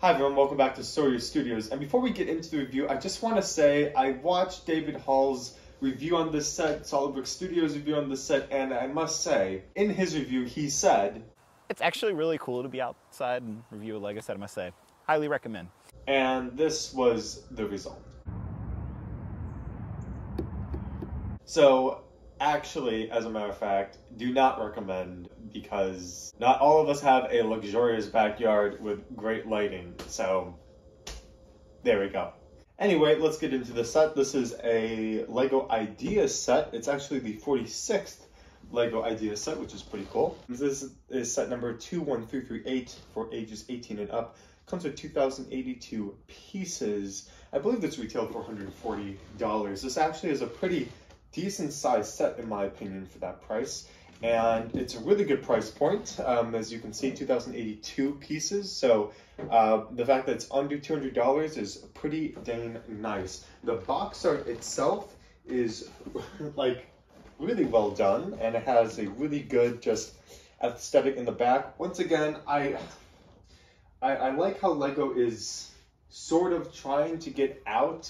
Hi everyone, welcome back to Sawyer Studios. And before we get into the review, I just want to say I watched David Hall's review on this set, SolidWorks Studios review on this set, and I must say, in his review, he said, "It's actually really cool to be outside and review a Lego set, I must say. Highly recommend." And this was the result. So, actually, as a matter of fact, do not recommend, because not all of us have a luxurious backyard with great lighting. So, there we go. Anyway, let's get into the set. This is a Lego Ideas set. It's actually the 46th Lego Ideas set, which is pretty cool. This is set number 21338 for ages 18 and up. Comes with 2,082 pieces. I believe this retailed for $140. This actually is a pretty decent sized set in my opinion for that price, and it's a really good price point. As you can see, 2,082 pieces, so the fact that it's under $200 is pretty dang nice. The box art itself is like really well done, and it has a really good just aesthetic in the back. Once again, I like how Lego is sort of trying to get out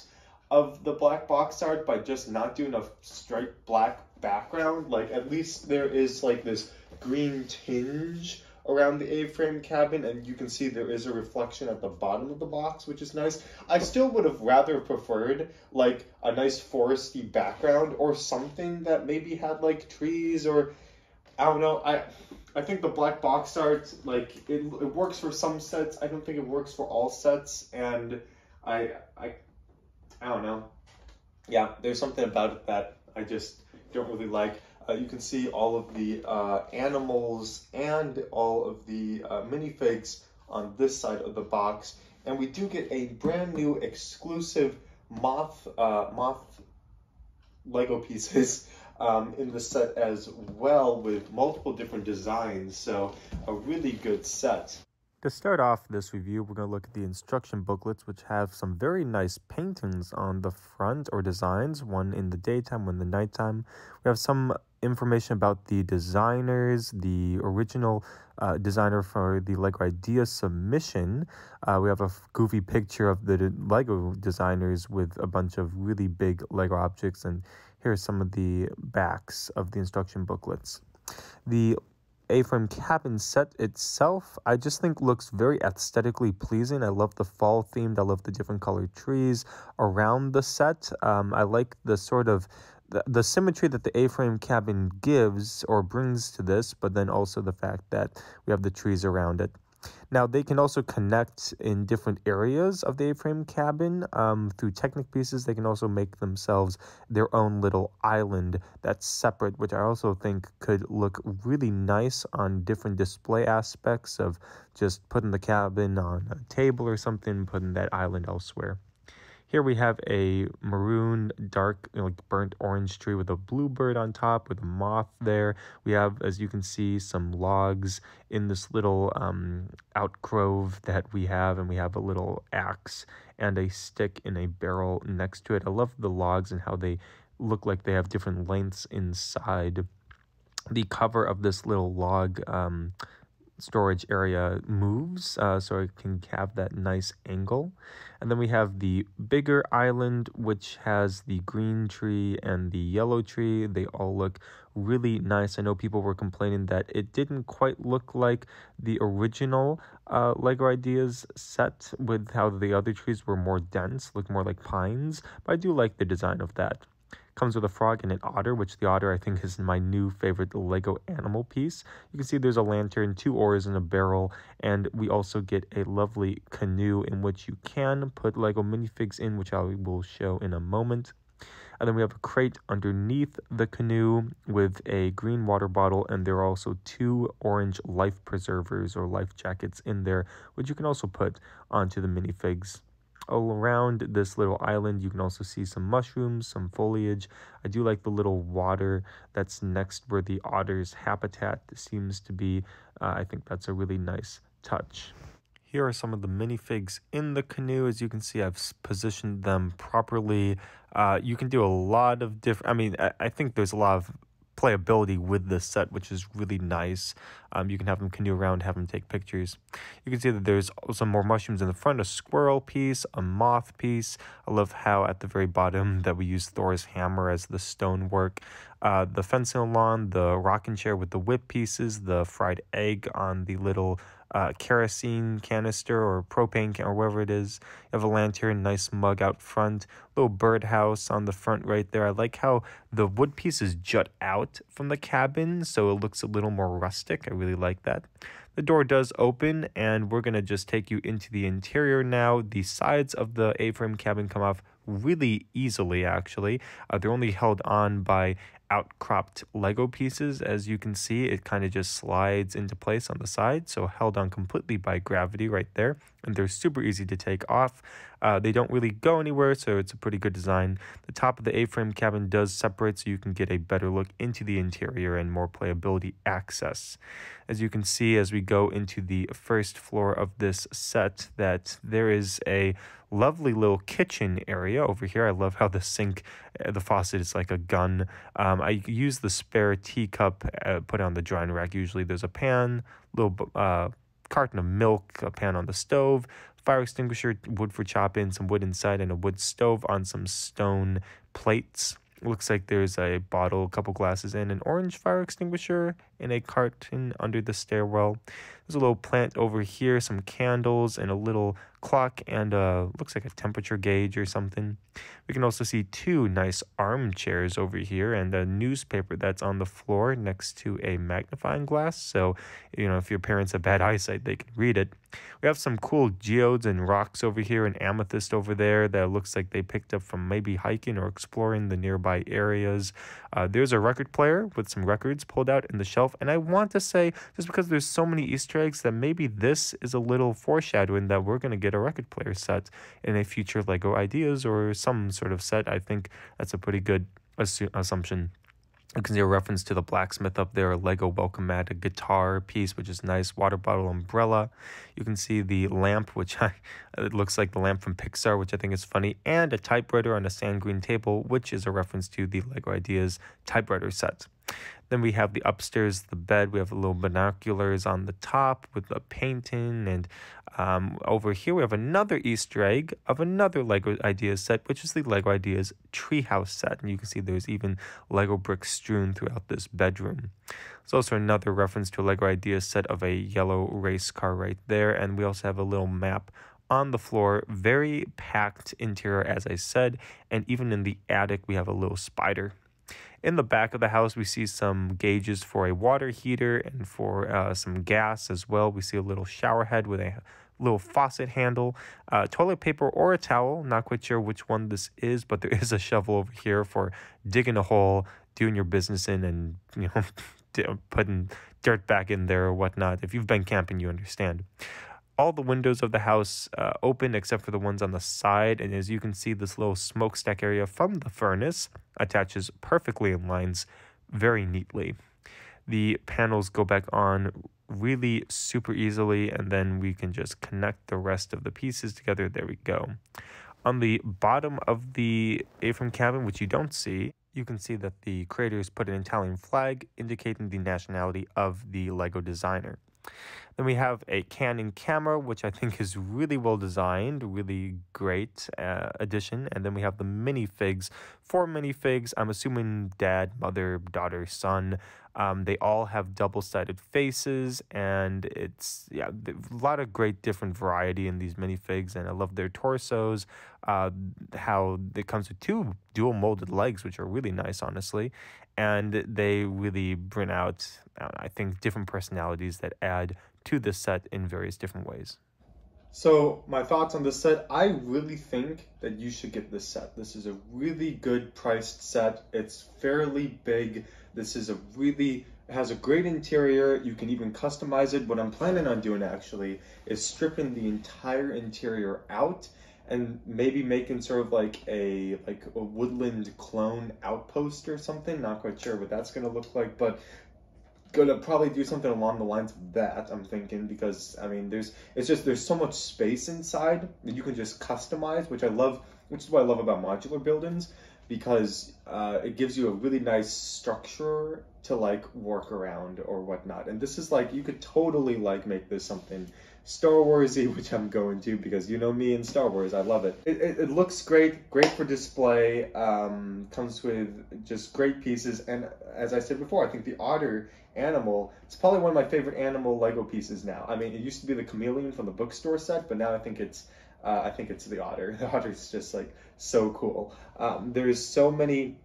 of the black box art by just not doing a straight black background. Like, at least there is like this green tinge around the A-frame cabin, and you can see there is a reflection at the bottom of the box, which is nice. I still would have rather preferred like a nice foresty background or something that maybe had like trees, or I don't know. I think the black box art, like, it works for some sets. I don't think it works for all sets, and I don't know. Yeah, there's something about it that I just don't really like. You can see all of the animals and all of the minifigs on this side of the box. And we do get a brand new exclusive moth Lego pieces in the set as well, with multiple different designs. So a really good set. To start off this review, we're going to look at the instruction booklets, which have some very nice paintings on the front, or designs, one in the daytime, one in the nighttime. We have some information about the designers, the original designer for the Lego Idea submission. We have a goofy picture of the Lego designers with a bunch of really big Lego objects, and here are some of the backs of the instruction booklets. The A-frame cabin set itself, I just think looks very aesthetically pleasing. I love the fall themed. I love the different colored trees around the set. I like the sort of the symmetry that the A-frame cabin gives or brings to this, but then also the fact that we have the trees around it. Now, they can also connect in different areas of the A-frame cabin through Technic pieces. They can also make themselves their own little island that's separate, which I also think could look really nice on different display aspects of just putting the cabin on a table or something, putting that island elsewhere. Here we have a maroon, dark, like burnt orange tree with a bluebird on top with a moth there. We have, as you can see, some logs in this little outgrove that we have, and we have a little axe and a stick in a barrel next to it. I love the logs and how they look like they have different lengths inside. The cover of this little log storage area moves, so it can have that nice angle. And then we have the bigger island, which has the green tree and the yellow tree. They all look really nice. I know people were complaining that it didn't quite look like the original Lego Ideas set, with how the other trees were more dense, look more like pines, but I do like the design of that. Comes with a frog and an otter, which the otter I think is my new favorite Lego animal piece. You can see there's a lantern, 2 oars, and a barrel, and we also get a lovely canoe in which you can put Lego minifigs in, which I will show in a moment. And then we have a crate underneath the canoe with a green water bottle, and there are also 2 orange life preservers or life jackets in there, which you can also put onto the minifigs. All around this little island, you can also see some mushrooms, some foliage. I do like the little water that's next where the otter's habitat seems to be. I think that's a really nice touch. Here are some of the minifigs in the canoe. As you can see, I've positioned them properly. You can do a lot of different, I think there's a lot of playability with this set, which is really nice. You can have them canoe around, have them take pictures. You can see that there's some more mushrooms in the front, a squirrel piece, a moth piece. I love how at the very bottom that we use Thor's hammer as the stonework. The fencing lawn, the rocking chair with the whip pieces, the fried egg on the little kerosene canister or propane can or whatever it is. You have a lantern, nice mug out front, little birdhouse on the front right there. I like how the wood pieces jut out from the cabin, so it looks a little more rustic. I really like that. The door does open, and we're going to just take you into the interior now. The sides of the A-frame cabin come off really easily, actually. They're only held on by outcropped Lego pieces. As you can see, it kind of just slides into place on the side, so held on completely by gravity right there, and they're super easy to take off. They don't really go anywhere, so it's a pretty good design. The top of the A-frame cabin does separate, so you can get a better look into the interior and more playability access. As you can see, as we go into the first floor of this set, that there is a lovely little kitchen area over here. I love how the sink, the faucet is like a gun. I use the spare teacup put on the drying rack. Usually there's a pan, little carton of milk, a pan on the stove, fire extinguisher, wood for chop-in, some wood inside, and a wood stove on some stone plates. Looks like there's a bottle, a couple glasses, and an orange fire extinguisher in a carton under the stairwell. There's a little plant over here, some candles, and a little clock, and looks like a temperature gauge or something. We can also see two nice armchairs over here and a newspaper that's on the floor next to a magnifying glass. So, if your parents have bad eyesight, they can read it. We have some cool geodes and rocks over here, and amethyst over there that looks like they picked up from maybe hiking or exploring the nearby areas. There's a record player with some records pulled out in the shelf, and I want to say, just because there's so many Easter eggs, that maybe this is a little foreshadowing that we're going to get a record player set in a future Lego Ideas or some sort of set. I think that's a pretty good assumption. You can see a reference to the blacksmith up there, a Lego welcome mat, a guitar piece, which is nice, water bottle, umbrella. You can see the lamp, it looks like the lamp from Pixar, which I think is funny, and a typewriter on a sand green table, which is a reference to the Lego Ideas typewriter set. Then we have the upstairs, the bed. We have a little binoculars on the top with a painting. And over here we have another Easter egg of another Lego Ideas set, which is the Lego Ideas treehouse set. And you can see there's even Lego bricks strewn throughout this bedroom. There's also another reference to a Lego Ideas set of a yellow race car right there. And we also have a little map on the floor, very packed interior, as I said. And even in the attic, we have a little spider. In the back of the house, we see some gauges for a water heater and for some gas as well. We see a little shower head with a little faucet handle, toilet paper or a towel. Not quite sure which one this is, but there is a shovel over here for digging a hole, doing your business in, and putting dirt back in there or whatnot. If you've been camping, you understand. All the windows of the house open except for the ones on the side, and as you can see, this little smokestack area from the furnace attaches perfectly and lines very neatly. The panels go back on really super easily, and then we can just connect the rest of the pieces together. There we go. On the bottom of the A-frame cabin, which you don't see, you can see that the creators put an Italian flag indicating the nationality of the Lego designer. Then we have a Canon camera, which I think is really well designed, really great addition. And then we have the minifigs. 4 minifigs, I'm assuming dad, mother, daughter, son. They all have double-sided faces, and it's a lot of great different variety in these minifigs, and I love their torsos. How it comes with 2 dual molded legs, which are really nice, honestly, and they really bring out, I think, different personalities that add to the set in various different ways. So my thoughts on this set, I really think that you should get this set. This is a really good priced set. It's fairly big. This is it has a great interior. You can even customize it. What I'm planning on doing actually is stripping the entire interior out and maybe making sort of like a woodland clone outpost or something. Not quite sure what that's gonna look like, but gonna probably do something along the lines of that, I'm thinking, because I mean there's so much space inside that you can just customize, which is what I love about modular buildings. because it gives you a really nice structure to like work around or whatnot. And this is like, you could totally like make this something Star Warsy, which I'm going to, because you know me and Star Wars, I love it. It looks great, great for display, comes with just great pieces, and as I said before, I think the otter animal, it's probably one of my favorite animal Lego pieces now. I mean, it used to be the chameleon from the bookstore set, but now I think it's the otter. The otter is just like so cool. There's so many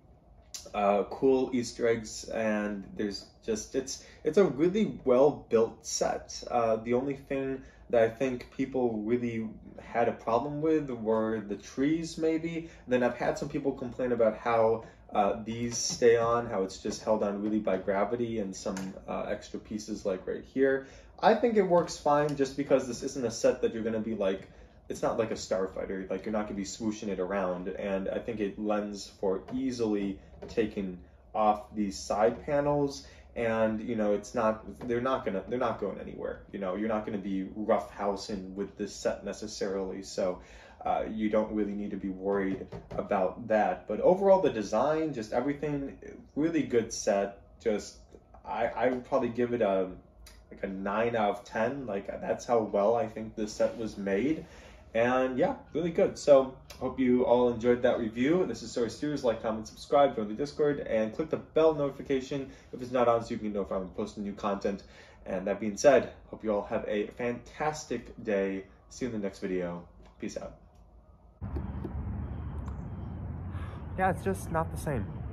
cool Easter eggs, and there's just, it's a really well built set. The only thing that I think people really had a problem with were the trees, maybe. And then I've had some people complain about how these stay on, how it's just held on really by gravity, and some extra pieces like right here. I think it works fine, just because this isn't a set that you're going to be like, it's not like a starfighter, like you're not going to be swooshing it around, and I think it lends for easily taking off these side panels, and you know, it's not, they're not going anywhere. You know, you're not going to be roughhousing with this set necessarily, so you don't really need to be worried about that. But overall, the design, just everything, really good set. Just I would probably give it a 9 out of 10. Like, that's how well I think this set was made. And yeah, really good. So hope you all enjoyed that review. This is Story Steers. Like, comment, subscribe, join the Discord, and click the bell notification if it's not on, so you can know if I'm posting new content. And that being said, hope you all have a fantastic day. See you in the next video. Peace out. Yeah, it's just not the same.